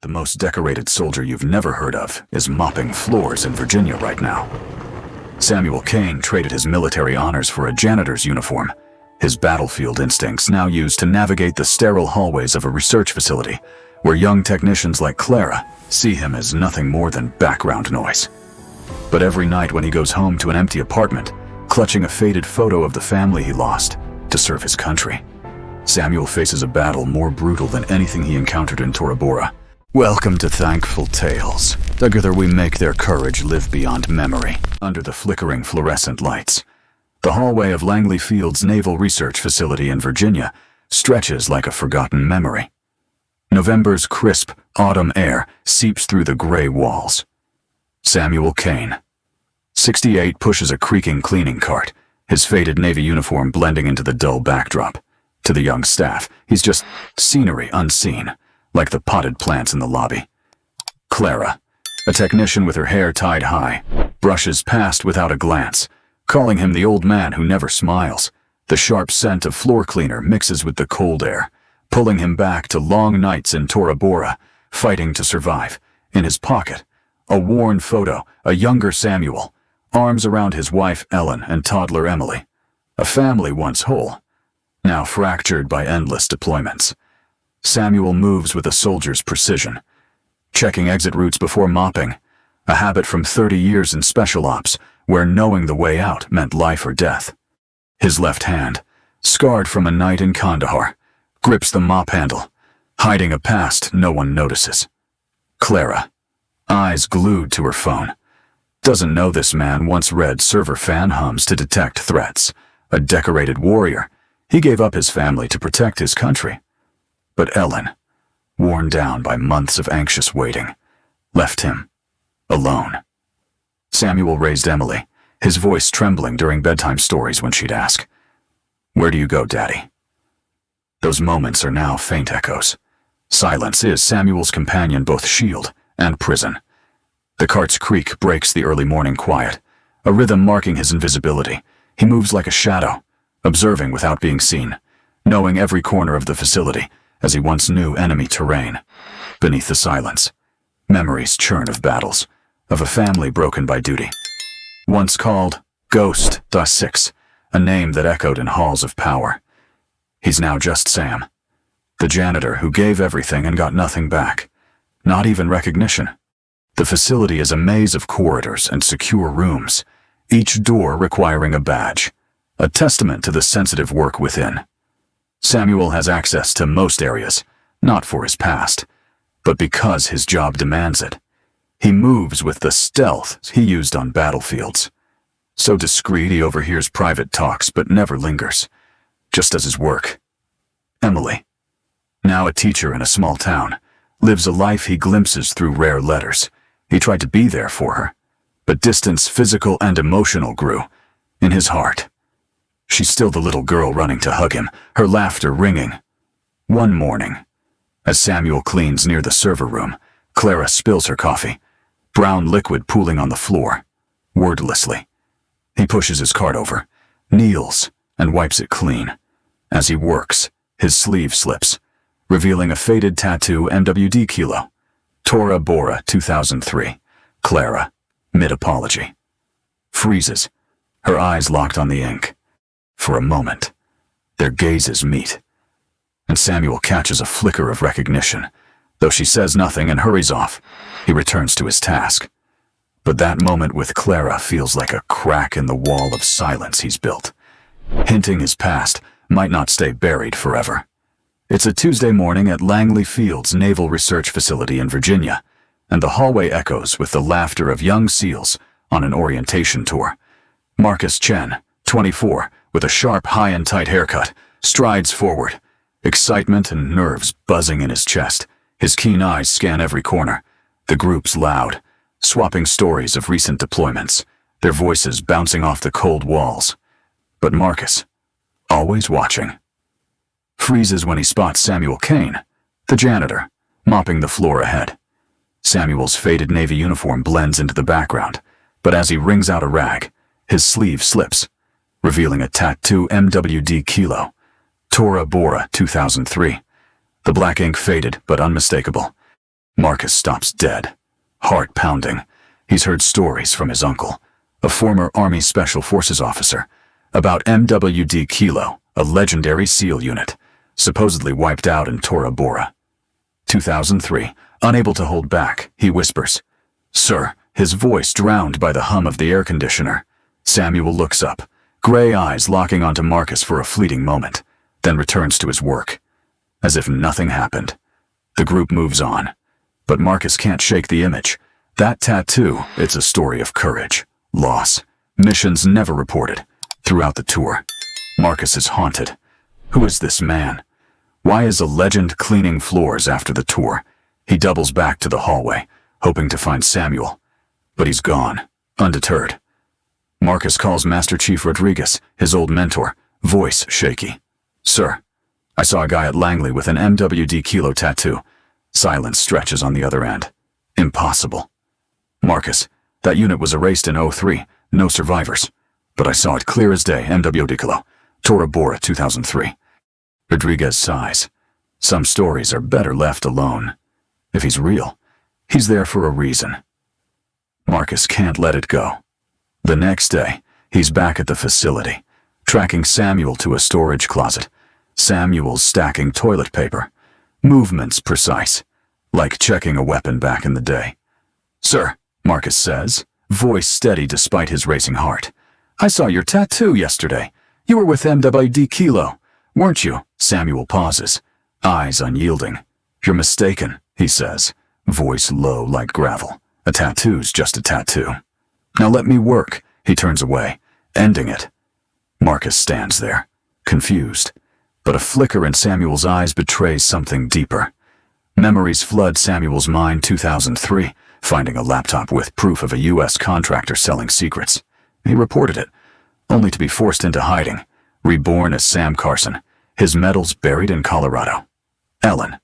The most decorated soldier you've never heard of is mopping floors in Virginia right now. Samuel Kane traded his military honors for a janitor's uniform, his battlefield instincts now used to navigate the sterile hallways of a research facility where young technicians like Clara see him as nothing more than background noise. But every night when he goes home to an empty apartment, clutching a faded photo of the family he lost to serve his country, Samuel faces a battle more brutal than anything he encountered in Tora Bora. Welcome to Thankful Tales. Together we make their courage live beyond memory. Under the flickering fluorescent lights, the hallway of Langley Field's Naval Research Facility in Virginia stretches like a forgotten memory. November's crisp, autumn air seeps through the gray walls. Samuel Kane, 68, pushes a creaking cleaning cart, his faded Navy uniform blending into the dull backdrop. To the young staff, he's just scenery unseen, like the potted plants in the lobby. Clara, a technician with her hair tied high, brushes past without a glance, calling him the old man who never smiles. The sharp scent of floor cleaner mixes with the cold air, pulling him back to long nights in Tora Bora, fighting to survive. In his pocket, a worn photo, a younger Samuel, arms around his wife Ellen and toddler Emily. A family once whole, now fractured by endless deployments. Samuel moves with a soldier's precision, checking exit routes before mopping, a habit from 30 years in special ops, where knowing the way out meant life or death. His left hand, scarred from a night in Kandahar, grips the mop handle, hiding a past no one notices. Clara, eyes glued to her phone, doesn't know this man once read server fan hums to detect threats. A decorated warrior, he gave up his family to protect his country. But Ellen, worn down by months of anxious waiting, left him alone. Samuel raised Emily, his voice trembling during bedtime stories when she'd ask, "Where do you go, Daddy?" Those moments are now faint echoes. Silence is Samuel's companion, both shield and prison. The cart's creak breaks the early morning quiet, a rhythm marking his invisibility. He moves like a shadow, observing without being seen, knowing every corner of the facility, as he once knew enemy terrain. Beneath the silence, memories churn of battles, of a family broken by duty. Once called Ghost .6, a name that echoed in halls of power. He's now just Sam, the janitor who gave everything and got nothing back, not even recognition. The facility is a maze of corridors and secure rooms, each door requiring a badge, a testament to the sensitive work within. Samuel has access to most areas, not for his past, but because his job demands it. He moves with the stealth he used on battlefields. So discreet he overhears private talks but never lingers, just does his work. Emily, now a teacher in a small town, lives a life he glimpses through rare letters. He tried to be there for her, but distance, physical and emotional, grew in his heart. She's still the little girl running to hug him, her laughter ringing. One morning, as Samuel cleans near the server room, Clara spills her coffee, brown liquid pooling on the floor, wordlessly. He pushes his cart over, kneels, and wipes it clean. As he works, his sleeve slips, revealing a faded tattoo, MWD Kilo. Tora Bora 2003. Clara, mid-apology. Freezes, her eyes locked on the ink. For a moment, their gazes meet, and Samuel catches a flicker of recognition. Though she says nothing and hurries off, he returns to his task. But that moment with Clara feels like a crack in the wall of silence he's built, hinting his past might not stay buried forever. It's a Tuesday morning at Langley Field's Naval Research Facility in Virginia, and the hallway echoes with the laughter of young SEALs on an orientation tour. Marcus Chen, 24, with a sharp, high and tight haircut, strides forward, excitement and nerves buzzing in his chest. His keen eyes scan every corner. The group's loud, swapping stories of recent deployments, their voices bouncing off the cold walls. But Marcus, always watching, freezes when he spots Samuel Kane, the janitor, mopping the floor ahead. Samuel's faded Navy uniform blends into the background, but as he wrings out a rag, his sleeve slips, revealing a tattoo, MWD Kilo. Tora Bora 2003. The black ink faded but unmistakable. Marcus stops dead, heart pounding. He's heard stories from his uncle, a former Army Special Forces officer, about MWD Kilo, a legendary SEAL unit, supposedly wiped out in Tora Bora. 2003, unable to hold back, he whispers, "Sir," his voice drowned by the hum of the air conditioner. Samuel looks up, gray eyes locking onto Marcus for a fleeting moment, then returns to his work. As if nothing happened. The group moves on. But Marcus can't shake the image. That tattoo, it's a story of courage, loss, missions never reported. Throughout the tour, Marcus is haunted. Who is this man? Why is a legend cleaning floors after the tour? He doubles back to the hallway, hoping to find Samuel. But he's gone, undeterred. Marcus calls Master Chief Rodriguez, his old mentor, voice shaky. "Sir, I saw a guy at Langley with an MWD Kilo tattoo." Silence stretches on the other end. Impossible. "Marcus, that unit was erased in 03, no survivors. But I saw it clear as day, MWD Kilo, Tora Bora 2003. Rodriguez sighs. Some stories are better left alone. If he's real, he's there for a reason. Marcus can't let it go. The next day, he's back at the facility, tracking Samuel to a storage closet. Samuel's stacking toilet paper. Movements precise, like checking a weapon back in the day. "Sir," Marcus says, voice steady despite his racing heart. "I saw your tattoo yesterday. You were with MWD Kilo, weren't you?" Samuel pauses, eyes unyielding. "You're mistaken," he says, voice low like gravel. "A tattoo's just a tattoo. Now let me work." He turns away, ending it. Marcus stands there, confused, but a flicker in Samuel's eyes betrays something deeper. Memories flood Samuel's mind. 2003, finding a laptop with proof of a U.S. contractor selling secrets. He reported it, only to be forced into hiding, reborn as Sam Carson, his medals buried in Colorado. Ellen,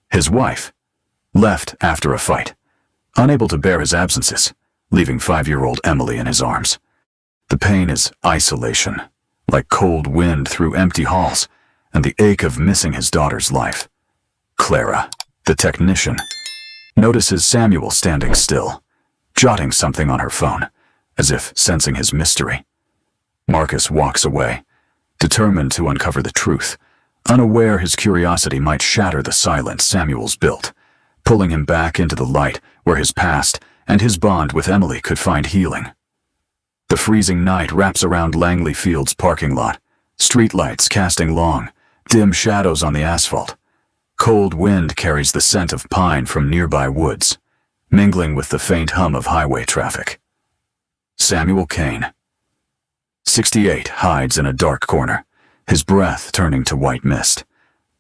his wife, left after a fight, unable to bear his absences, leaving 5-year-old Emily in his arms. The pain is isolation, like cold wind through empty halls, and the ache of missing his daughter's life. Clara, the technician, notices Samuel standing still, jotting something on her phone, as if sensing his mystery. Marcus walks away, determined to uncover the truth, unaware his curiosity might shatter the silence Samuel's built, pulling him back into the light where his past and his bond with Emily could find healing. The freezing night wraps around Langley Field's parking lot, streetlights casting long, dim shadows on the asphalt. Cold wind carries the scent of pine from nearby woods, mingling with the faint hum of highway traffic. Samuel Kane, 68, hides in a dark corner, his breath turning to white mist.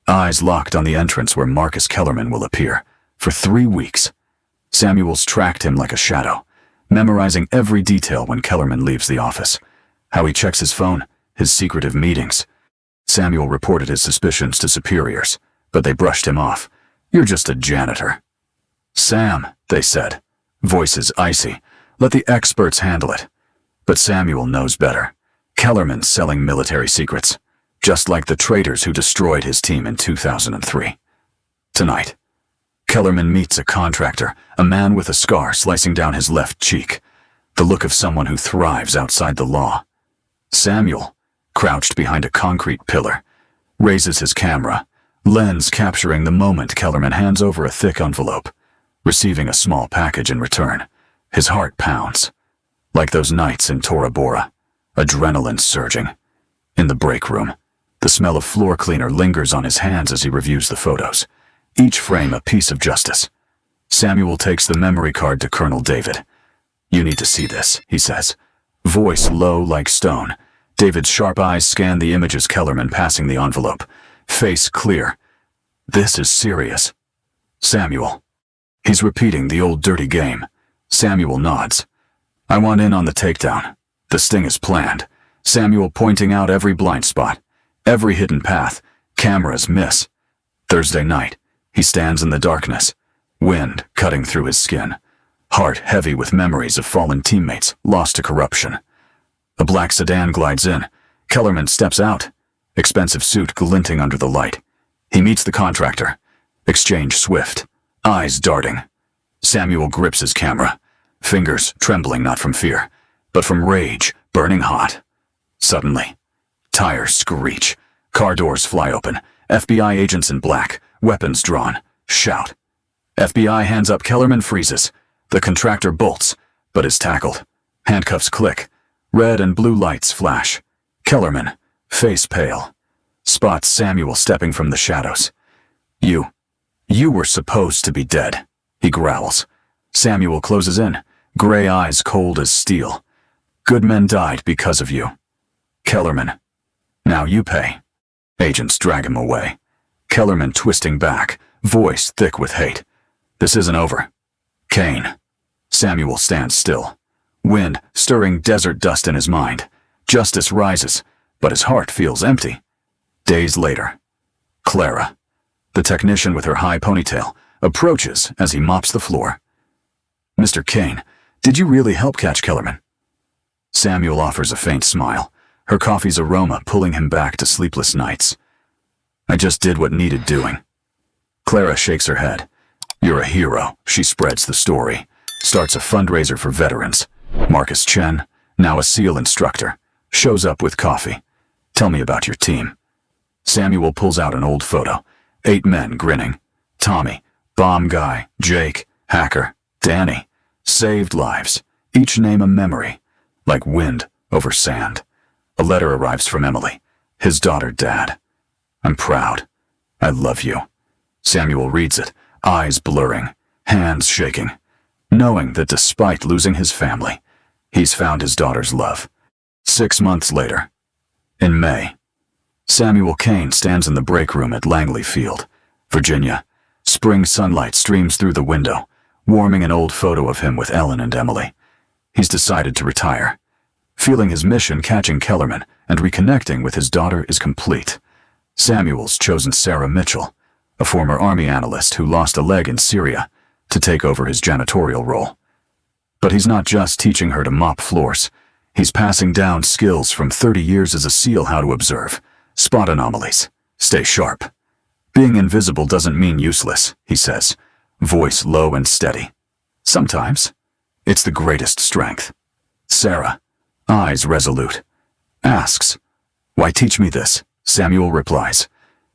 Eyes locked on the entrance where Marcus Kellerman will appear. For 3 weeks, Samuel's tracked him like a shadow, memorizing every detail when Kellerman leaves the office. How he checks his phone, his secretive meetings. Samuel reported his suspicions to superiors, but they brushed him off. "You're just a janitor." "Sam," they said, voices icy, "let the experts handle it." But Samuel knows better. Kellerman's selling military secrets, just like the traitors who destroyed his team in 2003. Tonight, Kellerman meets a contractor, a man with a scar slicing down his left cheek, the look of someone who thrives outside the law. Samuel, crouched behind a concrete pillar, raises his camera, lens capturing the moment Kellerman hands over a thick envelope, receiving a small package in return. His heart pounds. Like those nights in Tora Bora, adrenaline surging. In the break room, the smell of floor cleaner lingers on his hands as he reviews the photos, each frame a piece of justice. Samuel takes the memory card to Colonel David. "You need to see this," he says, voice low like stone. David's sharp eyes scan the images, Kellerman passing the envelope, face clear. "This is serious." "Samuel." He's repeating the old dirty game. Samuel nods. "I want in on the takedown. The sting is planned." Samuel pointing out every blind spot, every hidden path. Cameras miss. Thursday night, he stands in the darkness, wind cutting through his skin, heart heavy with memories of fallen teammates lost to corruption. A black sedan glides in. Kellerman steps out, expensive suit glinting under the light. He meets the contractor. Exchange swift, eyes darting. Samuel grips his camera, fingers trembling not from fear, but from rage, burning hot. Suddenly, tires screech, car doors fly open, FBI agents in black, weapons drawn, shout. FBI hands up, Kellerman freezes. The contractor bolts, but is tackled. Handcuffs click, red and blue lights flash. Kellerman, face pale, spots Samuel stepping from the shadows. You were supposed to be dead, he growls. Samuel closes in, gray eyes cold as steel. Good men died because of you. Kellerman, now you pay. Agents drag him away. Kellerman twisting back, voice thick with hate. This isn't over. Kane. Samuel stands still. Wind stirring desert dust in his mind. Justice rises, but his heart feels empty. Days later. Clara, the technician with her high ponytail, approaches as he mops the floor. Mr. Kane, did you really help catch Kellerman? Samuel offers a faint smile, her coffee's aroma pulling him back to sleepless nights. I just did what needed doing. Clara shakes her head. You're a hero, she spreads the story. Starts a fundraiser for veterans. Marcus Chen, now a SEAL instructor, shows up with coffee. Tell me about your team. Samuel pulls out an old photo. 8 men grinning. Tommy, bomb guy, Jake, hacker, Danny. Saved lives, each name a memory, like wind over sand. A letter arrives from Emily, his daughter, Dad. I'm proud. I love you. Samuel reads it, eyes blurring, hands shaking, knowing that despite losing his family, he's found his daughter's love. 6 months later, in May, Samuel Kane stands in the break room at Langley Field, Virginia. Spring sunlight streams through the window, warming an old photo of him with Ellen and Emily. He's decided to retire. Feeling his mission catching Kellerman and reconnecting with his daughter is complete. Samuel's chosen Sarah Mitchell, a former Army analyst who lost a leg in Syria, to take over his janitorial role. But he's not just teaching her to mop floors. He's passing down skills from 30 years as a SEAL: how to observe, spot anomalies, stay sharp. Being invisible doesn't mean useless, he says, voice low and steady. Sometimes, it's the greatest strength. Sarah, eyes resolute, asks, why teach me this? Samuel replies,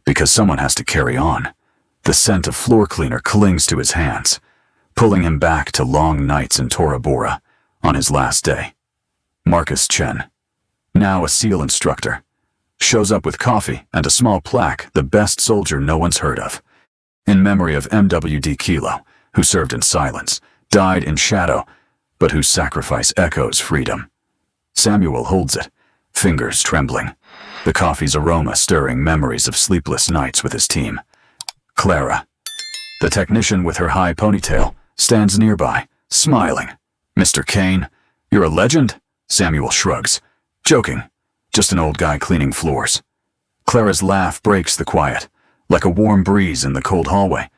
because someone has to carry on. The scent of floor cleaner clings to his hands, pulling him back to long nights in Tora Bora on his last day. Marcus Chen, now a SEAL instructor, shows up with coffee and a small plaque, the best soldier no one's heard of. In memory of MWD Kilo, who served in silence, died in shadow, but whose sacrifice echoes freedom. Samuel holds it, fingers trembling, the coffee's aroma stirring memories of sleepless nights with his team. Clara, the technician with her high ponytail, stands nearby, smiling. Mr. Kane, you're a legend? Samuel shrugs, joking, just an old guy cleaning floors. Clara's laugh breaks the quiet, like a warm breeze in the cold hallway.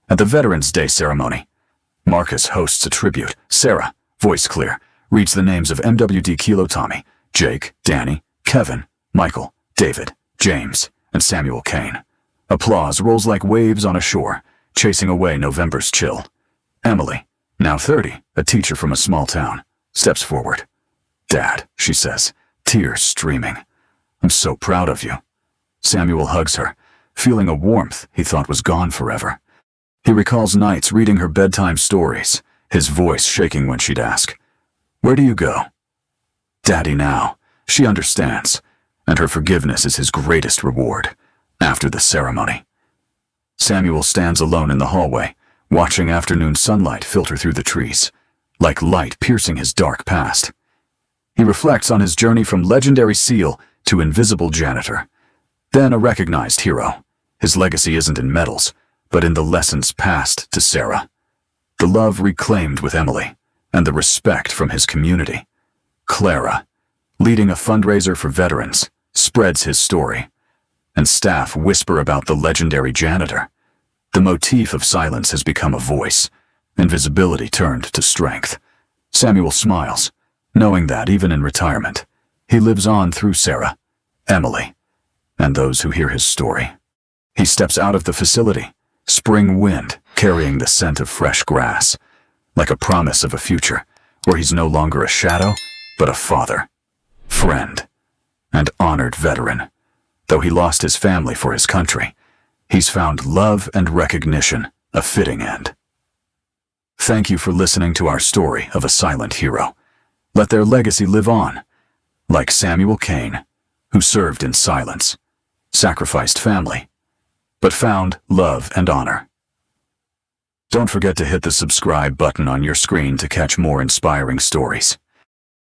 At the Veterans Day ceremony, Marcus hosts a tribute. Sarah, voice clear, reads the names of MWD Kilo Tommy, Jake, Danny, Kevin, Michael, David, James, and Samuel Kane. Applause rolls like waves on a shore, chasing away November's chill. Emily, now 30, a teacher from a small town, steps forward. Dad, she says, tears streaming. I'm so proud of you. Samuel hugs her, feeling a warmth he thought was gone forever. He recalls nights reading her bedtime stories, his voice shaking when she'd ask, where do you go? Daddy now. She understands, and her forgiveness is his greatest reward. After the ceremony, Samuel stands alone in the hallway, watching afternoon sunlight filter through the trees, like light piercing his dark past. He reflects on his journey from legendary SEAL to invisible janitor, then a recognized hero. His legacy isn't in medals, but in the lessons passed to Sarah, the love reclaimed with Emily, and the respect from his community. Clara, leading a fundraiser for veterans, spreads his story, and staff whisper about the legendary janitor. The motif of silence has become a voice, invisibility turned to strength. Samuel smiles, knowing that even in retirement, he lives on through Sarah, Emily, and those who hear his story. He steps out of the facility, spring wind carrying the scent of fresh grass, like a promise of a future where he's no longer a shadow, but a father, friend, and honored veteran. Though he lost his family for his country, he's found love and recognition, a fitting end. Thank you for listening to our story of a silent hero. Let their legacy live on, like Samuel Kane, who served in silence, sacrificed family, but found love and honor. Don't forget to hit the subscribe button on your screen to catch more inspiring stories.